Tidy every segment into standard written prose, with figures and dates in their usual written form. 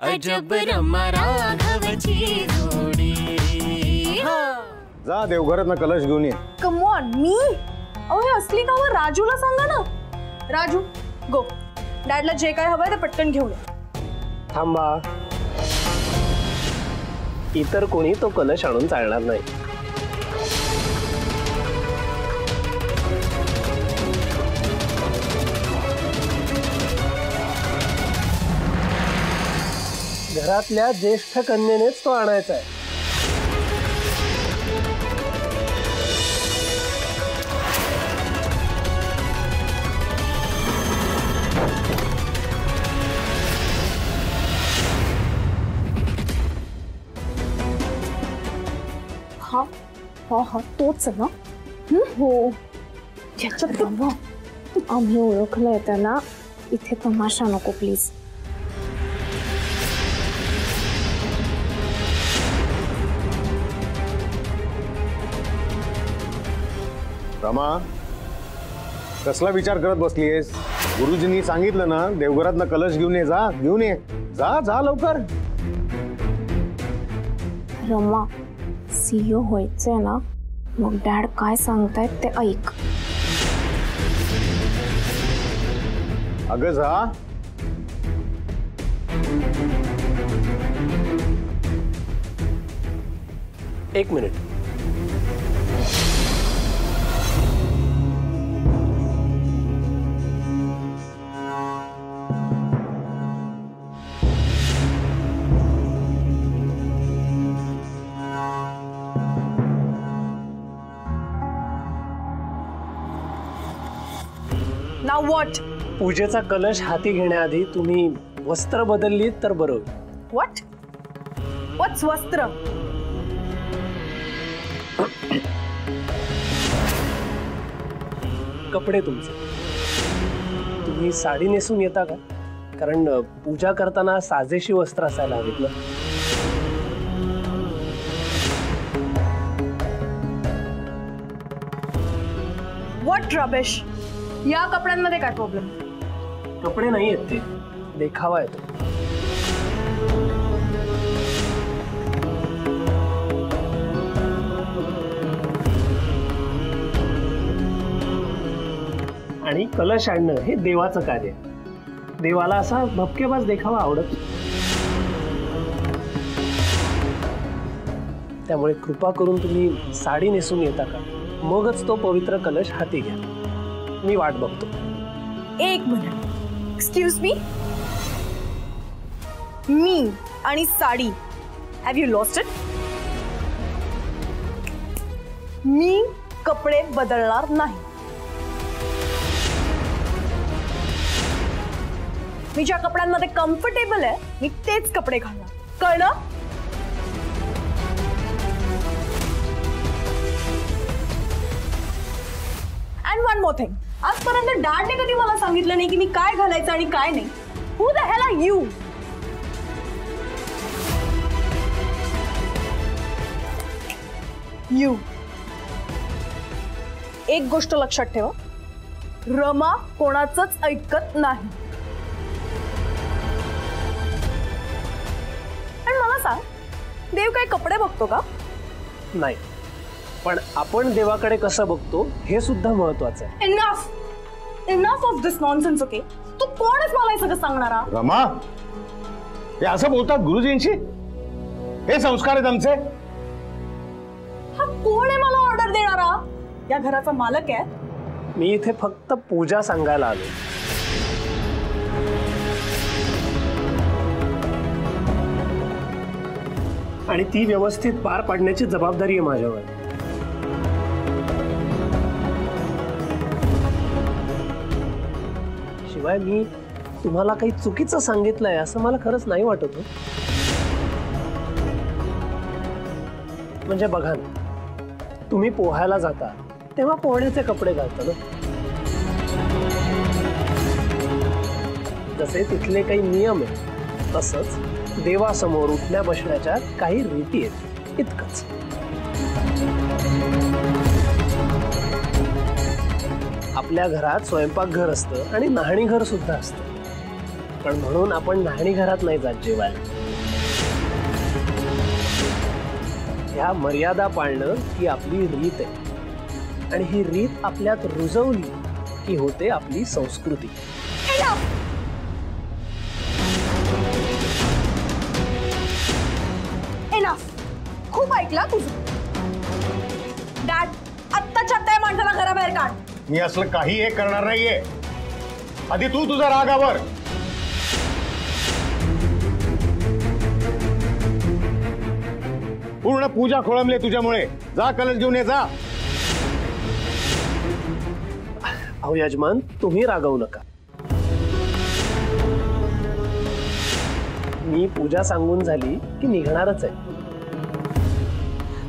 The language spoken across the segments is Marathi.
अजब रमा राघवची जोडी। जा देवघरात कलश घेऊन ये। कम ऑन मी अहो हे असली कामं राजूला सांगा ना। राजू गो डॅडला जे काय हवंय ते पटकन घेऊन ये। थांबा, इतर कोणी तो कलश आणून चालणार नाही। घरातल्या ज्येष्ठ कन्येनेच तो आणायचा आहे। हा तोच ना। हो याच्यात आम्ही ओळखलंय त्याला, इथे तमाशा नको प्लीज। रमा कसला विचार करत बसलीयस? गुरुजींनी सांगितलं ना देवघरात कलश घेऊन ये। जा घेऊन ये, जा जा लवकर। रमा सीईओ व्हायचंय ना, मग डॅड काय सांगतायत ते ऐक। अगं जा। एक मिनिट। Now what? पूजेचा कलश हाती घेण्याआधी तुम्ही वस्त्र बदलली तर बरं होईल। व्हाट? व्हाट्स वस्त्र? कपडे तुमचे। तुम्ही साडी नेसून येता का? कारण पूजा करताना साजेशी वस्त्र असायला हवीत ना। What rubbish? या कपड्यांमध्ये काय प्रॉब्लेम? कपडे नाही आहेत ते, देखावा आहे तो। आणि कलश आणणं हे देवाचं कार्य आहे। देवाला असा भपकेबाज देखावा आवडत। त्यामुळे कृपा करून तुम्ही साडी नेसून येता का? मगच तो पवित्र कलश हाती घ्या। मी वाट बघतो। एक मिनिट, एक्सक्यूज मी। मी आणि sari, have you lost it? मी कपडे बदलणार नाही। मी ज्या कपड्यांमध्ये कम्फर्टेबल आहे मी तेच कपडे घालणार, कळलं? अँड वन मोर थिंग, आजपर्यंत डॅडने कधी मला सांगितलं नाही की मी काय घालायचं आणि काय नाही। Who the hell are you? You एक गोष्ट लक्षात ठेवा, रमा कोणाचंच ऐकत नाही। आणि मला सांग, देव काय कपडे बघतो का? नाही, पण आपण देवाकडे कसं बघतो हे सुद्धा महत्वाचं आहे। Enough of this nonsense, okay? तू कोणच मला हे सगळं सांगणारा? रमा हे असं बोलतात गुरुजींशी? हे संस्कार आहेत आमचे। हा कोण आहे मला ऑर्डर देणारा? या घराचा मालक आहे मी। इथे फक्त पूजा सांगायला आलो। आणि ती व्यवस्थित पार पाडण्याची जबाबदारी आहे माझ्यावर। शिवाय मी तुम्हाला काही चुकीचं सांगितलंय असं मला खरंच नाही वाटत। म्हणजे बघा ना, तुम्ही पोहायला जाता तेव्हा पोहण्याचे कपडे घालता ना। जसे तिथले काही नियम आहेत तसंच देवासमोर उठण्या बसण्याच्या काही रीती आहेत, इतकंच। आपल्या घरात स्वयंपाकघर असतं आणि न्हाणीघर सुद्धा असतं। पण म्हणून आपण न्हाणी घरात नाही जात जेवायला. ह्या मर्यादा पाळणं ही आपली रीत आहे आणि ही रीत आपल्यात रुजवली की होते आपली संस्कृती. खूप ऐकला तुझं. डॅड, आत्ताच्या त्या माणसाला घराबाहेर काढ. मी असलं काही एक करणार नाहीये. आधी तू तुझा रागावर. पूर्ण पूजा खोळंबले तुझ्यामुळे. जा कलश घेऊन ये, जा. अहो यजमान, तुम्ही रागवू नका. मी पूजा सांगून झाली की निघणारच आहे.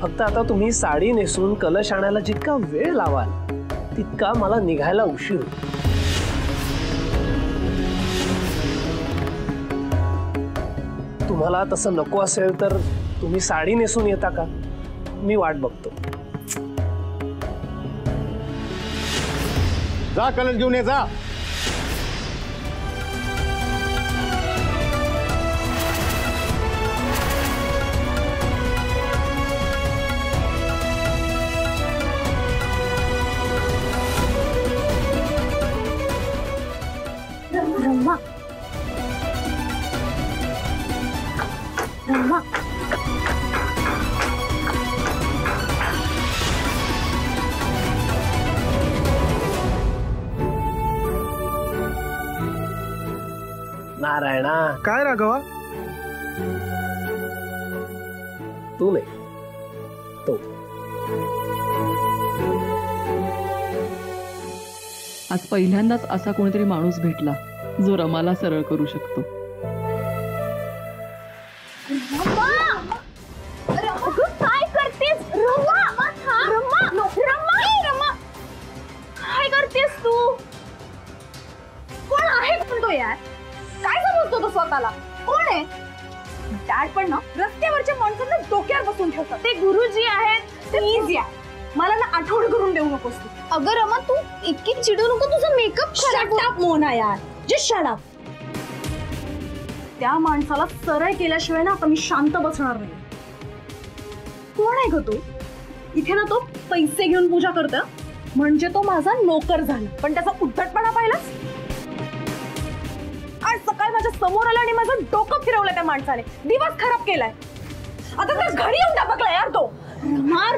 फक्त आता तुम्ही साडी नेसून कलश आणायला जितका वेळ लावाल तितका मला निघायला उशीर होईल. तुम्हाला तसं नको असेल तर तुम्ही साडी नेसून येता का? मी वाट बघतो. जा कलश घेऊन ये, जा. रम्मा, रम्मा, नारायणा. काय राघवा? तू नाही, तो. आज पहिल्यांदाच असा कोणीतरी माणूस भेटला जो रमाला सरळ करू शकतो. काय करतेस? रम्मा, काय करतेस तू? कोण आहे म्हणतो यार? काय समजतो तो स्वतःला? कोण आहे? डॅड पण ना रस्त्यावरच्या माणसांना डोक्यावर बसून ठेवतात. ते गुरुजी आहेत. प्लीज या, मला ना आठवण करून देऊ नकोस तू. अगं रमा, तू इतकी चिडू नको. तुझा मेकअप खराब शट मोना यार, जस्ट शट अप. त्या माणसाला सरळ केल्याशिवाय ना आता मी शांत बसणार नाही. कोण आहे ग तो? इथे ना तो पैसे घेऊन पूजा करतो म्हणजे तो माझा नोकर झाला. पण त्याचा उद्धटपणा पाहिलास? आज सकाळी माझ्या समोर आला आणि माझं डोकं फिरवलं त्या माणसाने. दिवस खराब केलाय. आता त्या घरी येऊन टपकला यार तो.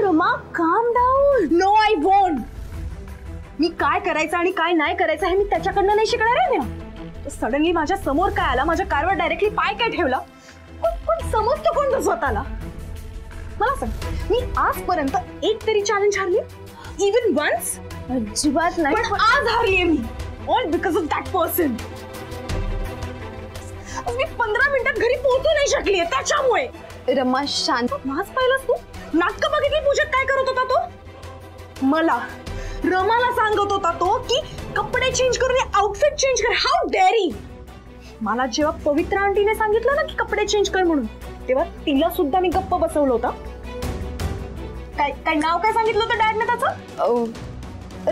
Rama, calm down. No I won't. मी काय करायचं आणि काय नाही करायचं हे मी त्याच्याकडनं नाही शिकणार आहे ना. सडनली माझ्या समोर काय आला, माझ्या कारवर डायरेक्टली पाय काय ठेवला. कोण समजतो कोण तो स्वतःला? मला सांग, मी आजपर्यंत एक तरी चॅलेंज हारली? Even once? अजिबात नाही. पण आज हारलीये मी. All because of that person. मी 15 मिनिटात घरी पोहोचू नाही शकलीये त्याच्यामुळे. रमा, शांत. माझ पाहिलंस तू? नाटक बघितली पूजेत काय करत होता तो? मला रमाला सांगत होता तो की कपडे चेंज करून आउटफिट चेंज कर. How dairy. मला जेव्हा पवित्र आंटीने सांगितलं ना की कपडे चेंज कर म्हणून, तेव्हा तिला सुद्धा मी गप्प बसवलं होतं. काय नाव काय सांगितलं होतं डॅडने त्याचं?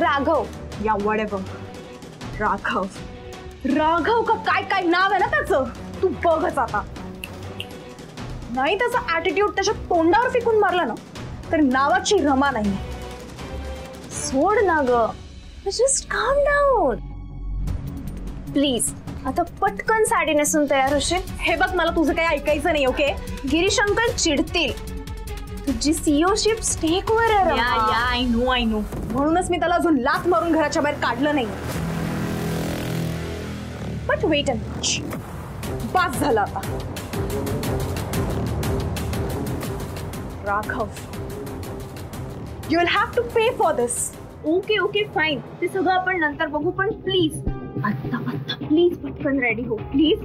राघव. या वड्या राघव. राघव का काय नाव आहे ना त्याचं? तू बघच आता. नाही त्याचा ऍटिट्यूड त्याच्या तोंडावर फेकून मारला ना तर नावाची रमा नाही. सोड ना ग. जस्ट काम डाऊन प्लीज. आता पटकन साडी नेसून तयार होशील. हे बघ, मला तुझं काही ऐकायचं नाही. ओके? गिरीश अंकल चिडतील. तुझी सीईओशिप स्टेकवर आहे. I know. म्हणूनच मी त्याला अजून लाथ मारून घराच्या बाहेर काढलं नाही. But wait and watch. बस झालं आता. Raghav, you will have to pay for this. Okay fine. ते सगळं आपण नंतर बघू. पण प्लीज आत्ता प्लीज पटकन रेडी हो प्लीज.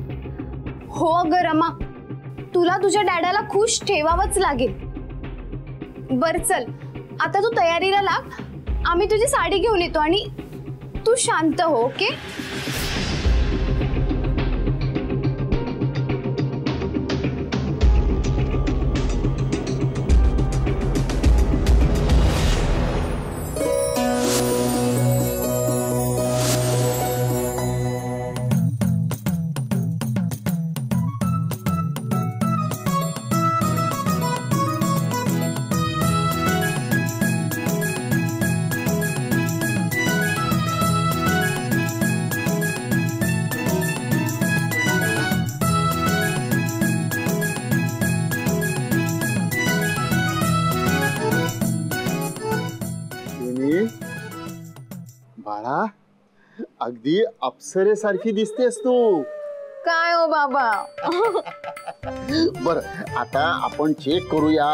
हो अगं रमा, तुला तुझ्या डॅडाला खुश ठेवावंच लागेल. बर चल, आता तू तयारीला लाग. आम्ही तुझी साडी घेऊन येतो आणि तू शांत हो. ओके? बाळा अगदी अप्सरेसारखी दिसतेस तू. काय हो बाबा. बर आता आपण चेक करूया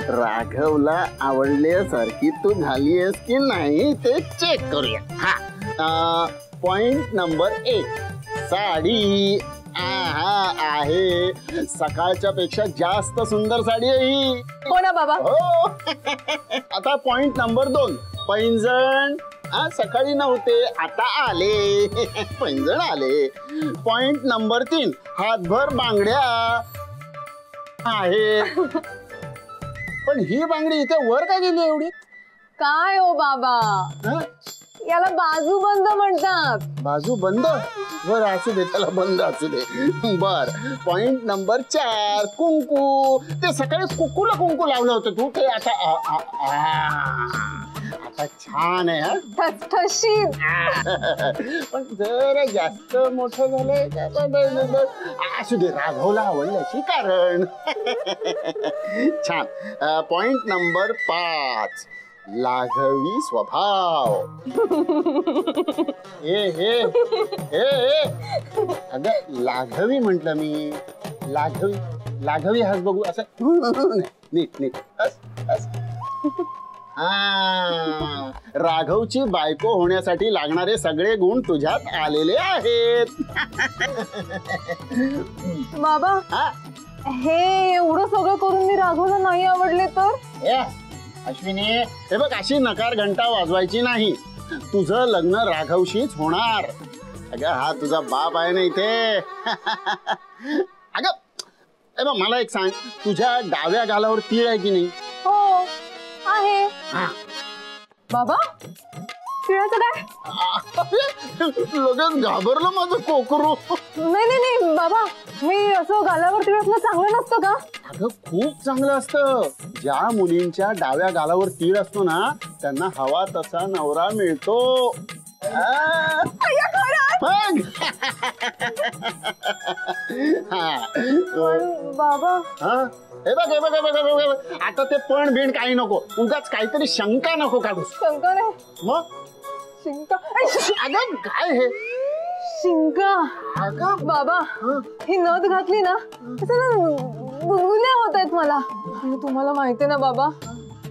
राघवला आवडल्यासारखी तू झालीयस की नाही ते चेक करूया. हा पॉइंट नंबर 1 साडी आहे सकाळच्या पेक्षा जास्त सुंदर साडी आहे ही. हो ना बाबा. हो. आता पॉइंट नंबर 2 पैंजण सकाळी नव्हते आता आले पैंजण आले. पॉइंट नंबर 3 हातभर बांगड्या आहेत. पण ही बांगडी इथे वर का गेली एवढी. काय हो बाबा याला बाजूबंद म्हणतात. बाजू बंद. बर असू दे त्याला बंद असू दे. बर पॉइंट नंबर 4 कुंकू. ते सकाळी कुंकूला कुंकू लावलं होतं तू ते आता आता छान आहे. ठसठशीत. पण जरा जास्त मोठं झालंय. असू दे राघवला आवडल्याची कारण. छान. पॉइंट नंबर 5 लाघवी स्वभाव. अगं लाघवी म्हटलं मी. लाघवी लाघवी हस बघू असं नीट नीट हस. राघवची बायको होण्यासाठी लागणारे सगळे गुण तुझ्यात आलेले आहेत. बाबा हे एवढं सगळं करून मी राघवला नाही आवडले तर. अश्विनी हे बघ अशी नकार घंटा वाजवायची नाही. तुझं लग्न राघवशीच होणार. अगं हा तुझा बाप आहे ना इथे. अगं हे बघ मला एक सांग तुझ्या डाव्या गालावर तीळ आहे की नाही. हो आहे. बाबा तिळाचं काय. लगेच घाबरलं माझं कोकरू. नाही नाही नाही बाबा हे असं गालावर तीळ असणं चांगलं नसतं का. अगं खूप चांगलं असतं. ज्या मुलींच्या डाव्या गालावर तीळ असतो ना त्यांना हवा तसा नवरा मिळतो. बाबा हे बघ हे बघ हे बघ आता ते पण बिण काही नको. उगाच काहीतरी शंका नको काढू. शंका नाही मग शिंका. अगं काय हे शिंका. अगं बाबा ही नथ घातली ना गुदगुल्या होत आहेत मला. आणि तुम्हाला माहितीये ना बाबा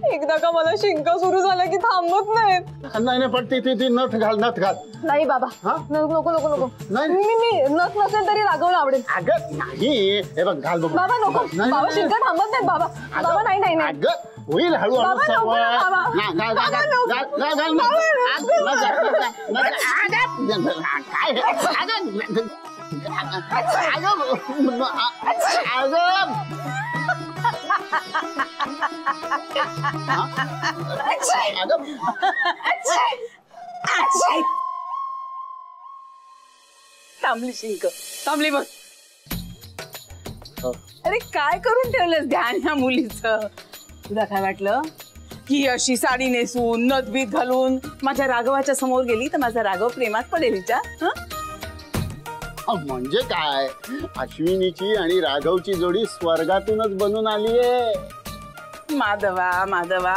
एकदा का मला शिंका सुरू झाल्या की थांबत नाहीत. नाही नाही पण ती नथ घाल नथ घाल. नाही बाबा नको नको नको. मी नथ नसेल तरी राघवला आवडेल. अगं नाही हे बघ घाल बघ. बाबा नको बाबा शिंका थांबत नाहीत बाबा. बाबा नाही नाही नाही. अगं होईल हळूहळू सवय. थांबली शिंक थांबली बघ. अरे काय करून ठेवलंस ध्यान ह्या मुलीचं. तुला काय वाटलं की अशी साडी नेसून नथबीत घालून माझ्या राघवाच्या समोर गेली तर माझा राघव प्रेमात पडेल हिच्या. म्हणजे काय अश्विनीची आणि राघवची जोडी स्वर्गातूनच बनून आलीये. माधवा माधवा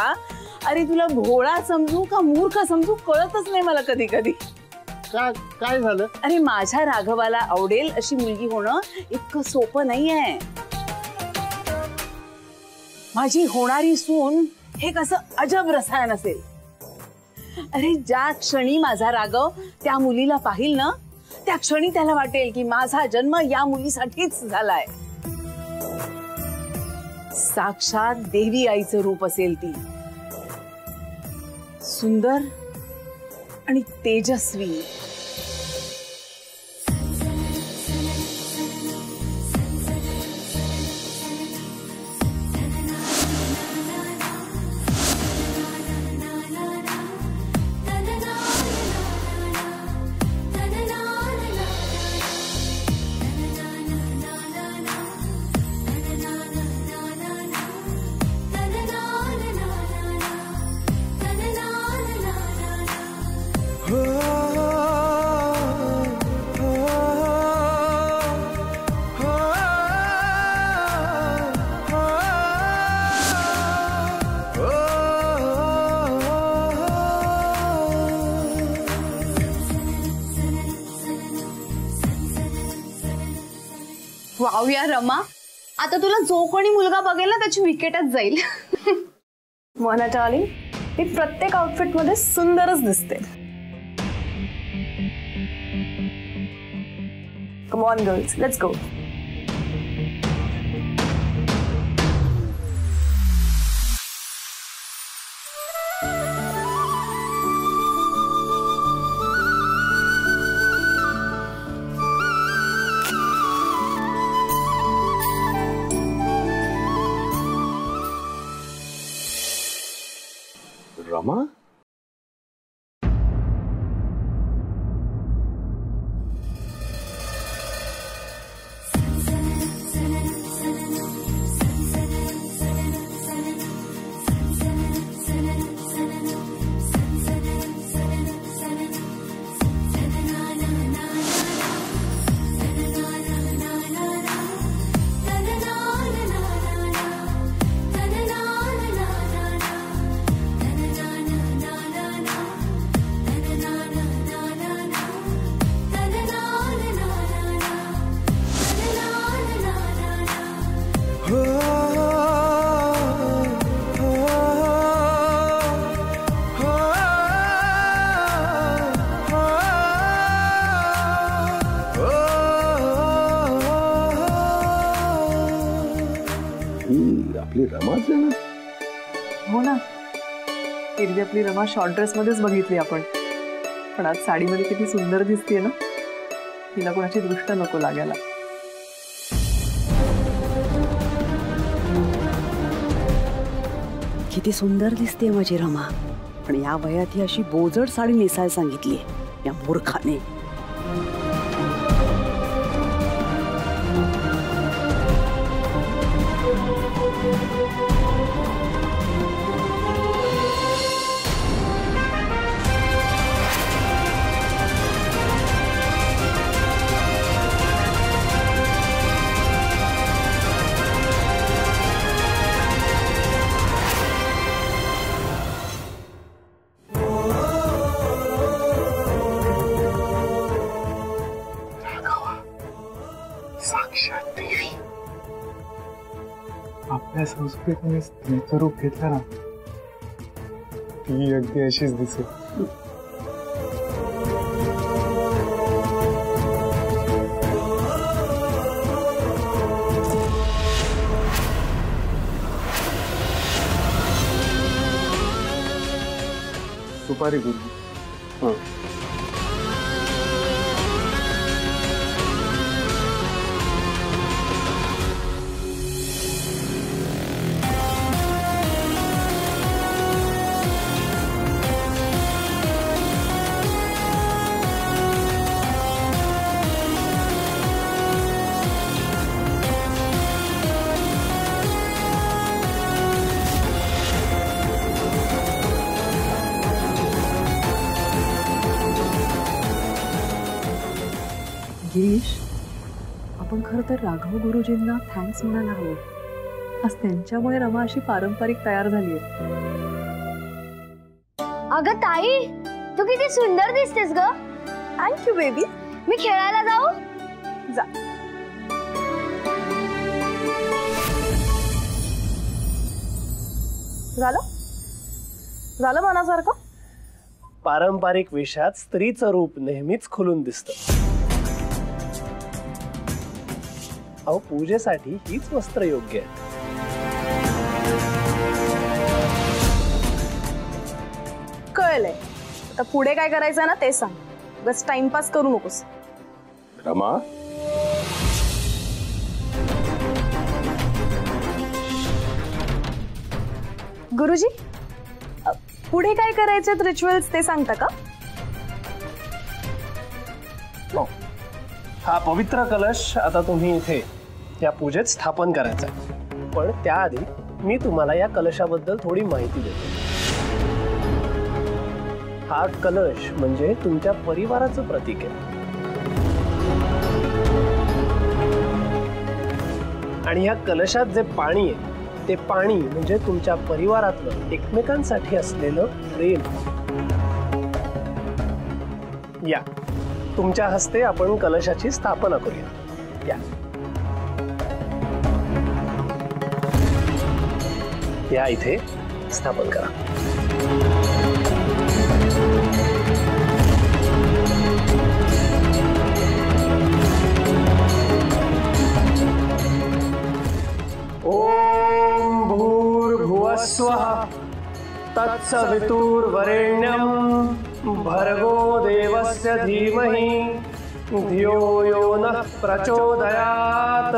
अरे तुला भोळा समजू का मूर्ख समजू कळतच नाही मला कधी कधी. काय झालं. अरे माझ्या राघवाला आवडेल अशी मुलगी होणं इतकं सोपं नाहीये. माझी होणारी सून हे कसं अजब रसायन असेल. अरे ज्या क्षणी माझा राघव त्या मुलीला पाहिल ना त्या क्षणी त्याला वाटेल की माझा जन्म या मुलीसाठीच झालाय. साक्षात देवी आईचं रूप असेल ती. सुंदर आणि तेजस्वी. Oh वाव या रमा, आता तुला जो कोणी मुलगा बघेल ना त्याची विकेटच जाईल. मोना डार्लिंग, ती प्रत्येक आउटफिट मध्ये सुंदरच दिसते. Come on girls, let's go. Rama, आपली रमाच आहे ना? हो ना, एरवी आपली रमा शॉर्ट ड्रेस मध्येच बघितली आपण, पण आज साडीमध्ये किती सुंदर दिसतेय ना. तिला कोणाची दृष्ट नको लागायला. किती सुंदर दिसते माझी रमा, पण या वयात ही अशी बोजड साडी नेसायला सांगितली या मूर्खाने. आपल्या संस्कृतीने स्त्रीचं रूप घेतलं ना, ती अगदी अशीच दिसेल. सुपारी गुरु. गिरीश, आपण खरं तर राघव गुरुजींना थँक्स म्हणायला हवं. आज त्यांच्यामुळे रमा अशी पारंपरिक तयार झाली आहे. अगं ताई, तू किती सुंदर दिसतेस ग. Thank you baby. मी खेळायला जाऊ? जा. झालं मनासारखं. पारंपरिक वेशात स्त्रीचं रूप नेहमीच खुलून दिसतं. अहो, पूजेसाठी हीच वस्त्र योग्य आहे. कळलंय. आता पुढे काय करायचं ना ते सांग. बस टाइमपास करू नकोस. रमा, गुरुजी, पुढे काय करायचे रिच्युअल्स ते सांगता का? हा पवित्र कलश आता तुम्ही इथे या पूजेत स्थापन करायचा आहे. पण त्याआधी मी तुम्हाला या कलशाबद्दल थोडी माहिती देतो. हा कलश म्हणजे तुमच्या परिवाराचं प्रतीक आहे. आणि या कलशात जे पाणी आहे ते पाणी म्हणजे तुमच्या परिवारातलं एकमेकांसाठी असलेलं प्रेम. या तुमच्या हस्ते आपण कलशाची स्थापना करूया. या या इथे स्थापन करा. ओम भूर्भुवस्वः तत्सवितुर्वरेण्यं भर्गो देवस्य धीमहि धियो यो नः प्रचोदयात्.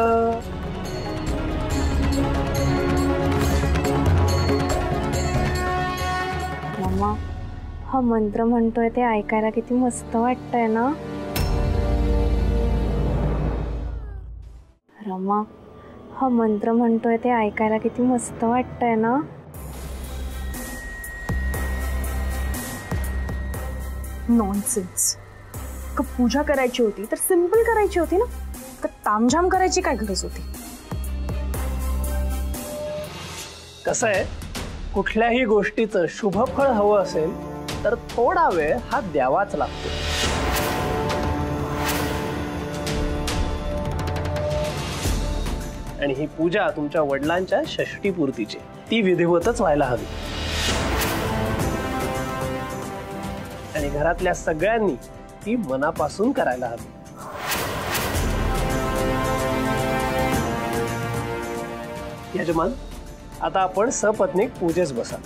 मम्मा, हा मंत्र म्हणतोय ते ऐकायला किती मस्त वाटतंय ना. रमा, हा मंत्र म्हणतोय ते ऐकायला किती मस्त वाटतंय ना. नॉनसेन्स. का पूजा करायची होती तर सिंपल करायची होती ना, का तामझाम करायची काय गरज होती. कसं आहे, कुठल्याही गोष्टीचं शुभफळ हवं असेल तर थोडा वेळ हा द्यावाच लागतो. आणि ही पूजा तुमच्या वडिलांच्या षष्टीपूर्तीची, ती विधिवतच व्हायला हवी. आणि घरातल्या सगळ्यांनी ती मनापासून करायला हवी. यजमान, आता आपण सपत्नीक पूजेस बसा.